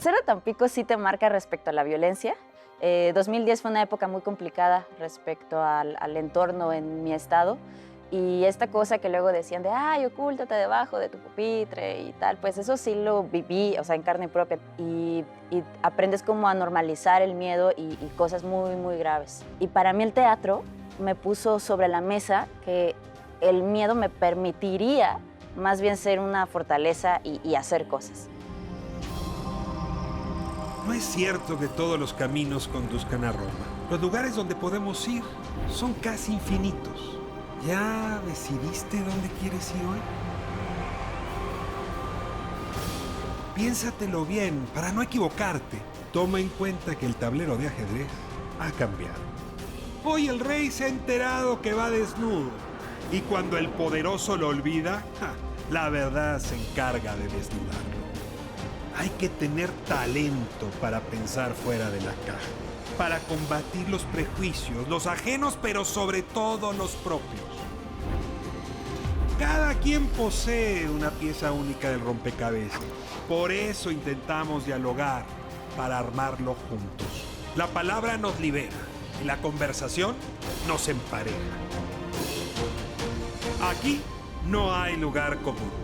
Ser de Tampico sí te marca respecto a la violencia. 2010 fue una época muy complicada respecto al entorno en mi estado. Y esta cosa que luego decían de, ay, ocúltate debajo de tu pupitre y tal, pues eso sí lo viví, o sea, en carne propia. Y aprendes como a normalizar el miedo y cosas muy, muy graves. Y para mí el teatro me puso sobre la mesa que el miedo me permitiría más bien ser una fortaleza y hacer cosas. No es cierto que todos los caminos conduzcan a Roma. Los lugares donde podemos ir son casi infinitos. ¿Ya decidiste dónde quieres ir hoy? Piénsatelo bien para no equivocarte. Toma en cuenta que el tablero de ajedrez ha cambiado. Hoy el rey se ha enterado que va desnudo. Y cuando el poderoso lo olvida, la verdad se encarga de desnudarlo. Hay que tener talento para pensar fuera de la caja, para combatir los prejuicios, los ajenos, pero sobre todo los propios. Cada quien posee una pieza única del rompecabezas. Por eso intentamos dialogar, para armarlo juntos. La palabra nos libera y la conversación nos empareja. Aquí no hay lugar común.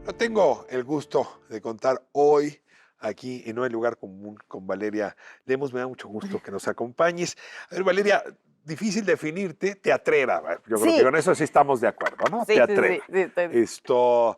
No tengo el gusto de contar hoy aquí en No hay lugar común con Valeria Lemos. Me da mucho gusto que nos acompañes. A ver, Valeria, difícil definirte, teatrera. Yo creo que Sí, con eso sí estamos de acuerdo, ¿no? sí, sí, sí, Teatrera. sí, estoy...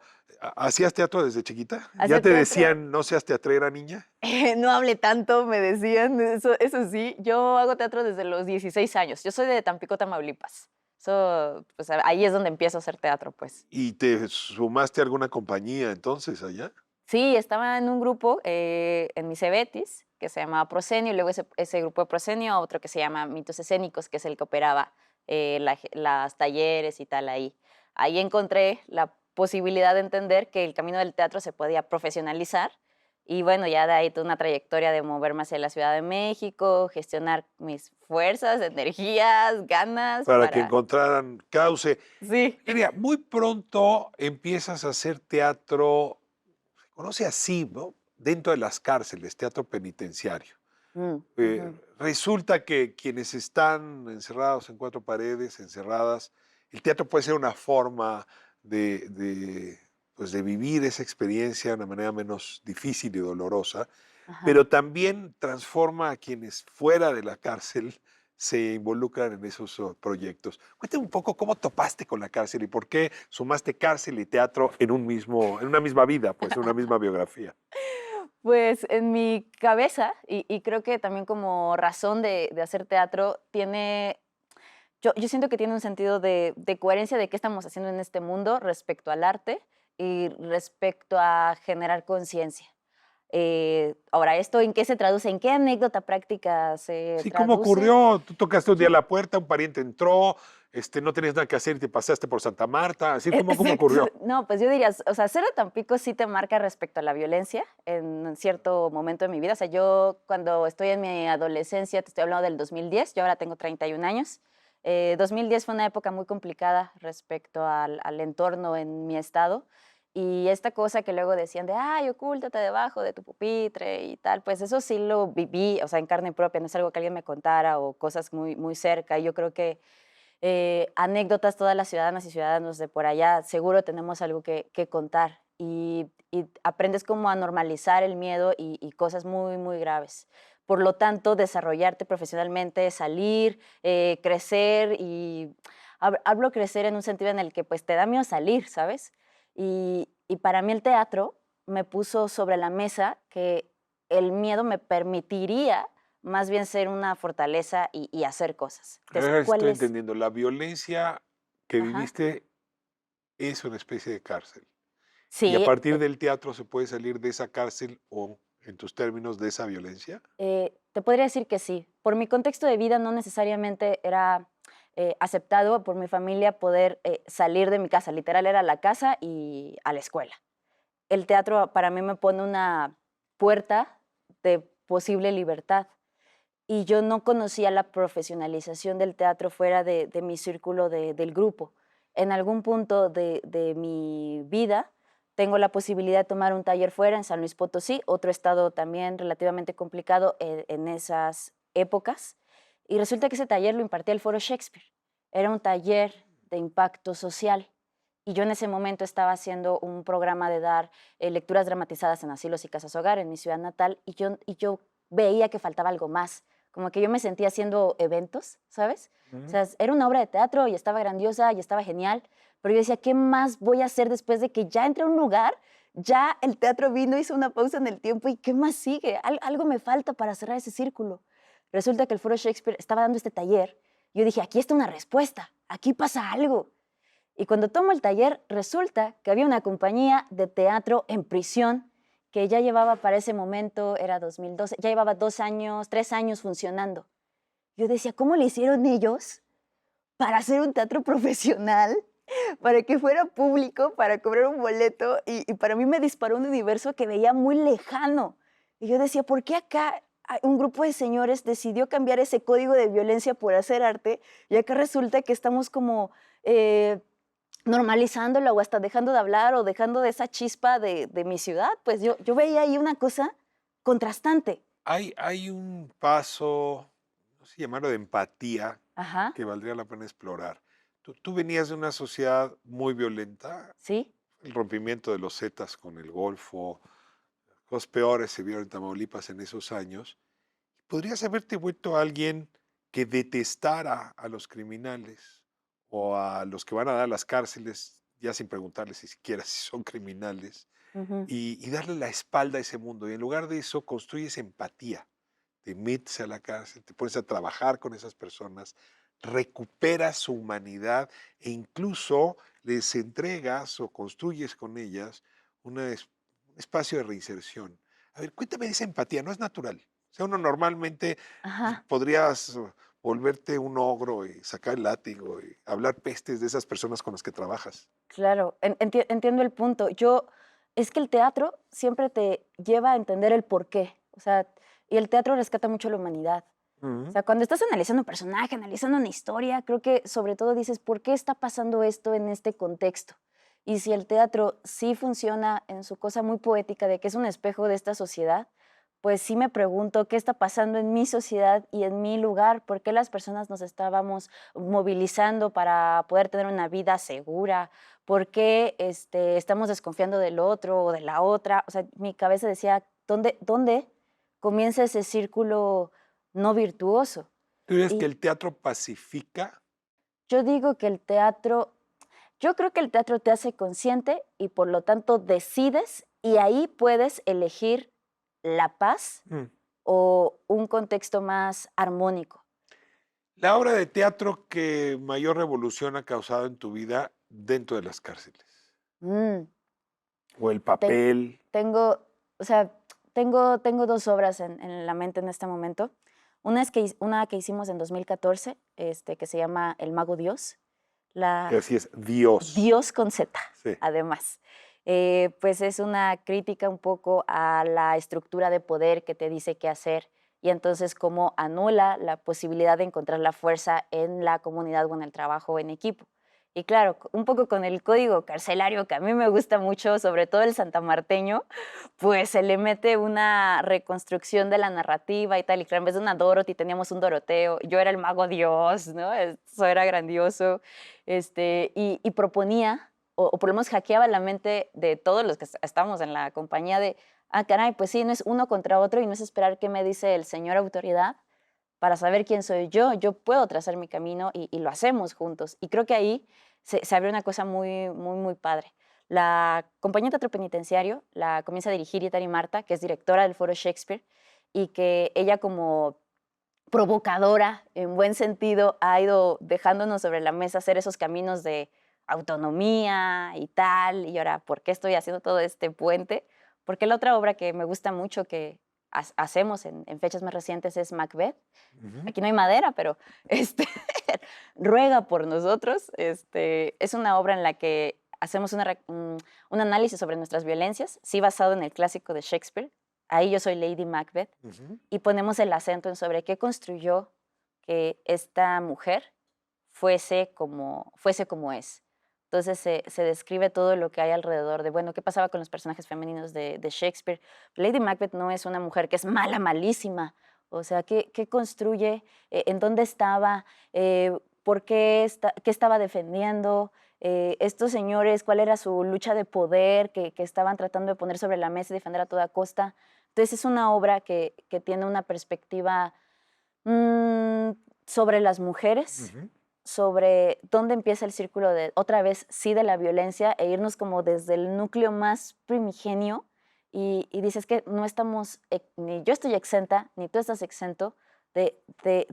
¿Hacías teatro desde chiquita? ¿Ya Hacía te teatro. decían no seas teatrera, niña? No hable tanto, me decían, eso sí. Yo hago teatro desde los 16 años. Yo soy de Tampico, Tamaulipas. Eso, pues ahí es donde empiezo a hacer teatro, pues. ¿Y te sumaste a alguna compañía entonces allá? Sí, estaba en un grupo en mi Cebetis, que se llamaba Prosenio, y luego ese grupo de Prosenio, otro que se llama Mitos Escénicos, que es el que operaba las talleres y tal ahí. Ahí encontré la posibilidad de entender que el camino del teatro se podía profesionalizar y bueno, ya de ahí toda una trayectoria de moverme hacia la Ciudad de México, gestionar mis fuerzas, energías, ganas Para que para... encontraran cauce. Sí. Valeria, muy pronto empiezas a hacer teatro, se conoce así, ¿no? Dentro de las cárceles, teatro penitenciario. Ujú. Resulta que quienes están encerrados en cuatro paredes, encerradas, el teatro puede ser una forma pues de vivir esa experiencia de una manera menos difícil y dolorosa, Ajá. pero también transforma a quienes fuera de la cárcel se involucran en esos proyectos. Cuéntame un poco cómo topaste con la cárcel y por qué sumaste cárcel y teatro en una misma vida, pues, en una misma biografía. Pues en mi cabeza, y creo que también como razón de hacer teatro, yo siento que tiene un sentido de coherencia de qué estamos haciendo en este mundo respecto al arte y respecto a generar conciencia. Ahora, ¿esto en qué se traduce? ¿En qué anécdota práctica se Sí, ¿cómo traduce? ocurrió? Tú tocaste un día Yo, la puerta, un pariente entró, no tenías nada que hacer y te pasaste por Santa Marta, así cómo exacto. ocurrió. No, pues yo diría, o sea, ser de Tampico sí te marca respecto a la violencia en cierto momento de mi vida. O sea, yo cuando estoy en mi adolescencia, te estoy hablando del 2010, yo ahora tengo 31 años. 2010 fue una época muy complicada respecto al entorno en mi estado. Y esta cosa que luego decían de, ay, ocúltate debajo de tu pupitre y tal, pues eso sí lo viví, o sea, en carne propia, no es algo que alguien me contara o cosas muy, muy cerca. Y yo creo que anécdotas, todas las ciudadanas y ciudadanos de por allá, seguro tenemos algo que contar y aprendes como a normalizar el miedo y cosas muy, muy graves. Por lo tanto, desarrollarte profesionalmente, salir, crecer y hablo crecer en un sentido en el que pues te da miedo salir, ¿sabes? Y para mí el teatro me puso sobre la mesa que el miedo me permitiría más bien ser una fortaleza y hacer cosas. Entonces, ¿cuál Estoy es? entendiendo, la violencia que Ajá. viviste es una especie de cárcel. Y a Sí, partir del teatro se puede salir de esa cárcel o, en tus términos, de esa violencia. te podría decir que sí. Por mi contexto de vida no necesariamente era aceptado por mi familia poder salir de mi casa. Literal era la casa y a la escuela. El teatro para mí me pone una puerta de posible libertad. Y yo no conocía la profesionalización del teatro fuera de mi círculo del grupo. En algún punto de mi vida tengo la posibilidad de tomar un taller fuera en San Luis Potosí, otro estado también relativamente complicado en esas épocas. Y resulta que ese taller lo impartía el Foro Shakespeare. Era un taller de impacto social. Y yo en ese momento estaba haciendo un programa de dar lecturas dramatizadas en asilos y casas hogar en mi ciudad natal y yo veía que faltaba algo más, como que yo me sentía haciendo eventos, ¿sabes? O sea, era una obra de teatro y estaba grandiosa y estaba genial, pero yo decía, ¿qué más voy a hacer después de que ya entré a un lugar, ya el teatro vino, hizo una pausa en el tiempo y qué más sigue? Algo me falta para cerrar ese círculo. Resulta que el Foro Shakespeare estaba dando este taller. Yo dije, aquí está una respuesta, aquí pasa algo. Y cuando tomo el taller, resulta que había una compañía de teatro en prisión que ya llevaba para ese momento, era 2012, ya llevaba 2 años, 3 años funcionando. Yo decía, ¿cómo le hicieron ellos para hacer un teatro profesional, para que fuera público, para cobrar un boleto? Y para mí me disparó un universo que veía muy lejano. Y yo decía, ¿por qué acá un grupo de señores decidió cambiar ese código de violencia por hacer arte? Y acá resulta que estamos como normalizándolo o hasta dejando de hablar o dejando de esa chispa de mi ciudad. Pues yo veía ahí una cosa contrastante. Hay un paso, no sé llamarlo de empatía, Ajá, que valdría la pena explorar. Tú venías de una sociedad muy violenta, sí, el rompimiento de los Zetas con el Golfo, cosas peores se vieron en Tamaulipas en esos años. ¿Podrías haberte vuelto alguien que detestara a los criminales o a los que van a dar a las cárceles, ya sin preguntarles si siquiera si son criminales, ujú, y darle la espalda a ese mundo? Y en lugar de eso, construyes empatía. Te metes a la cárcel, te pones a trabajar con esas personas, recuperas su humanidad e incluso les entregas o construyes con ellas un espacio de reinserción. A ver, cuéntame de esa empatía, no es natural. O sea, uno normalmente ajá, podrías volverte un ogro y sacar el látigo y hablar pestes de esas personas con las que trabajas. claro, entiendo el punto. Es que el teatro siempre te lleva a entender el porqué, o sea, y el teatro rescata mucho la humanidad. O Ujú. sea, cuando estás analizando un personaje, analizando una historia, creo que sobre todo dices, ¿por qué está pasando esto en este contexto? Y si el teatro sí funciona en su cosa muy poética de que es un espejo de esta sociedad, pues sí me pregunto qué está pasando en mi sociedad y en mi lugar, por qué las personas nos estábamos movilizando para poder tener una vida segura, por qué estamos desconfiando del otro o de la otra. O sea, mi cabeza decía, ¿dónde comienza ese círculo no virtuoso? ¿Tú dirías que Y el teatro pacifica? yo digo que yo creo que el teatro te hace consciente y por lo tanto decides y ahí puedes elegir la paz Mm. o un contexto más armónico. La obra de teatro que mayor revolución ha causado en tu vida dentro de las cárceles. Mm, O el ten- papel. tengo, o sea, tengo dos obras en la mente en este momento. Una que hicimos en 2014, que se llama El Mago Dios. Que La, así es, Dios. Dios con Z, Sí. además. Pues es una crítica un poco a la estructura de poder que te dice qué hacer y entonces cómo anula la posibilidad de encontrar la fuerza en la comunidad o en el trabajo en equipo. Y claro, un poco con el código carcelario que a mí me gusta mucho, sobre todo el santamarteño, pues se le mete una reconstrucción de la narrativa y tal. Y claro, en vez de una Dorothy teníamos un Doroteo, yo era el mago Dios, ¿no? Eso era grandioso. Y proponía, o por lo menos hackeaba la mente de todos los que estamos en la compañía de, caray, pues sí, no es uno contra otro y no es esperar qué me dice el señor autoridad para saber quién soy yo puedo trazar mi camino y lo hacemos juntos. Y creo que ahí se abrió una cosa muy, muy, muy padre. La compañía de teatro penitenciario la comienza a dirigir Yetari Marta, que es directora del Foro Shakespeare, y que ella como provocadora, en buen sentido, ha ido dejándonos sobre la mesa hacer esos caminos de autonomía y tal, y ahora, ¿por qué estoy haciendo todo este puente? Porque la otra obra que me gusta mucho que hacemos en fechas más recientes es Macbeth. Ujú. Aquí no hay madera, pero este, ruega por nosotros. Es una obra en la que hacemos un análisis sobre nuestras violencias, sí basado en el clásico de Shakespeare. Ahí yo soy Lady Macbeth Ujú. y ponemos el acento en sobre qué construyó que esta mujer fuese como es. Entonces se describe todo lo que hay alrededor de, bueno, qué pasaba con los personajes femeninos de Shakespeare. Lady Macbeth no es una mujer que es mala, malísima. O sea, ¿qué construye? ¿En dónde estaba? ¿Por qué estaba defendiendo? Estos señores, ¿cuál era su lucha de poder que estaban tratando de poner sobre la mesa y defender a toda costa? Entonces es una obra que tiene una perspectiva sobre las mujeres, sobre dónde empieza el círculo de, otra vez, sí, de la violencia, e irnos como desde el núcleo más primigenio, y dices que no estamos, ni yo estoy exenta, ni tú estás exento de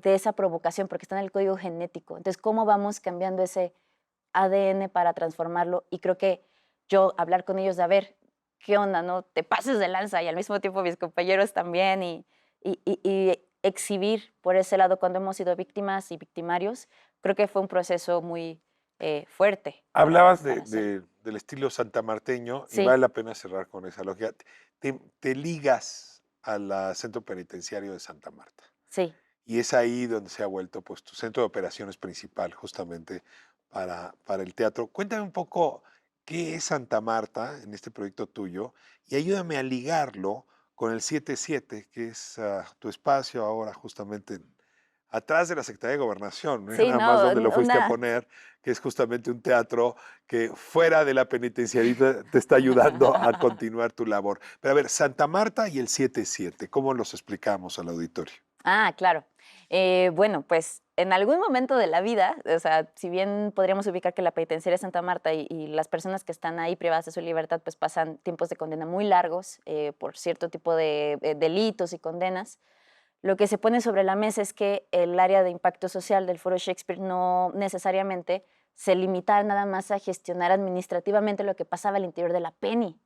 esa provocación, porque está en el código genético. Entonces, ¿cómo vamos cambiando ese ADN para transformarlo? Y creo que yo hablar con ellos de, a ver, ¿qué onda? No te pases de lanza, y al mismo tiempo mis compañeros también, y exhibir por ese lado cuando hemos sido víctimas y victimarios, creo que fue un proceso muy fuerte. Hablabas para hacer. del estilo santamarteño y Sí, vale la pena cerrar con esa lógica. Te ligas al centro penitenciario de Santa Marta sí. y es ahí donde se ha vuelto pues, tu centro de operaciones principal justamente para el teatro. Cuéntame un poco qué es Santa Marta en este proyecto tuyo y ayúdame a ligarlo con el 77, que es tu espacio ahora justamente atrás de la Secretaría de Gobernación, ¿no? Sí, Nada más no, donde lo fuiste a poner, que es justamente un teatro que fuera de la penitenciarita te está ayudando a continuar tu labor. Pero a ver, Santa Marta y el 77, ¿cómo los explicamos al auditorio? Ah, claro. Bueno, pues en algún momento de la vida, o sea, si bien podríamos ubicar que la penitenciaria de Santa Marta y las personas que están ahí privadas de su libertad, pues pasan tiempos de condena muy largos por cierto tipo de delitos y condenas, lo que se pone sobre la mesa es que el área de impacto social del Foro Shakespeare no necesariamente se limitara nada más a gestionar administrativamente lo que pasaba al interior de la Penny.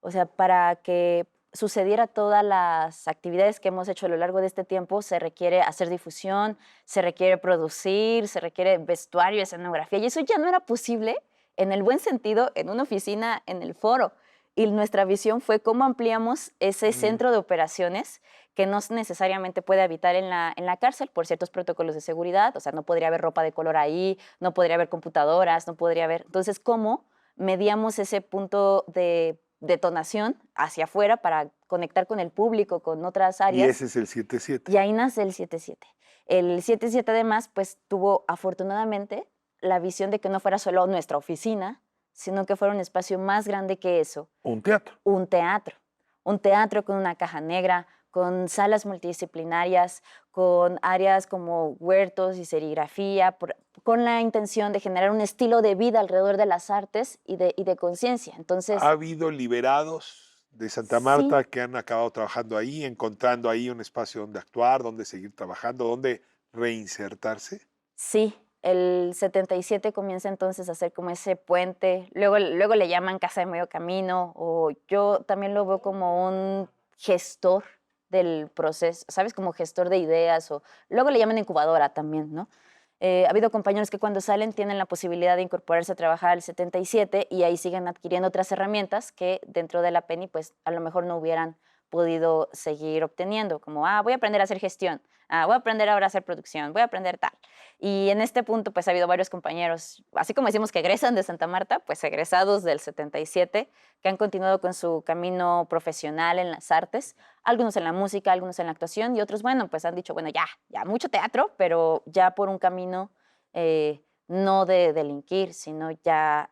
O sea, para que sucediera todas las actividades que hemos hecho a lo largo de este tiempo, se requiere hacer difusión, se requiere producir, se requiere vestuario, escenografía, y eso ya no era posible, en el buen sentido, en una oficina en el foro. Y nuestra visión fue cómo ampliamos ese centro de operaciones que no necesariamente puede habitar en la cárcel por ciertos protocolos de seguridad, o sea, no podría haber ropa de color ahí, no podría haber computadoras, no podría haber... Entonces, ¿cómo mediamos ese punto de detonación hacia afuera para conectar con el público, con otras Y áreas? ese es el 77. Y ahí nace el 77. El 77 además, pues tuvo afortunadamente la visión de que no fuera solo nuestra oficina, sino que fuera un espacio más grande que eso, Un teatro. un teatro. Un teatro con una caja negra, con salas multidisciplinarias, con áreas como huertos y serigrafía, con la intención de generar un estilo de vida alrededor de las artes y de conciencia. Entonces, ¿Ha habido liberados de Santa sí, Marta que han acabado trabajando ahí, encontrando ahí un espacio donde actuar, donde seguir trabajando, donde reinsertarse? sí, el 77 comienza entonces a ser como ese puente, luego le llaman casa de medio camino, o yo también lo veo como un gestor del proceso, ¿sabes? Como gestor de ideas, o luego le llaman incubadora también, ¿no? Ha habido compañeros que cuando salen tienen la posibilidad de incorporarse a trabajar al 77 y ahí siguen adquiriendo otras herramientas que dentro de la Penny pues a lo mejor no hubieran podido seguir obteniendo, como, voy a aprender a hacer gestión, voy a aprender ahora a hacer producción, voy a aprender tal. Y en este punto pues ha habido varios compañeros, así como decimos que egresan de Santa Marta, pues egresados del 77, que han continuado con su camino profesional en las artes, algunos en la música, algunos en la actuación y otros, bueno, pues han dicho, bueno, ya mucho teatro, pero ya por un camino no de delinquir, sino ya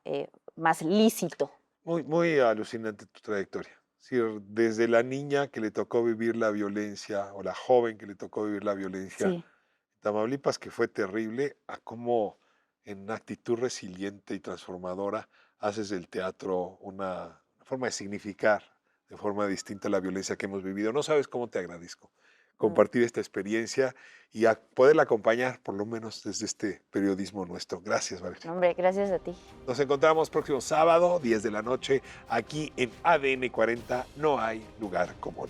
más lícito. Muy, muy alucinante tu trayectoria. Sí, desde la niña que le tocó vivir la violencia o la joven que le tocó vivir la violencia Sí. en Tamaulipas, que fue terrible, a cómo en una actitud resiliente y transformadora haces del teatro una forma de significar de forma distinta la violencia que hemos vivido. No sabes cómo te agradezco Mm. compartir esta experiencia y a poderla acompañar, por lo menos desde este periodismo nuestro. Gracias, Valeria. No, hombre, gracias a ti. Nos encontramos próximo sábado, 10 de la noche, aquí en ADN 40. No hay lugar común.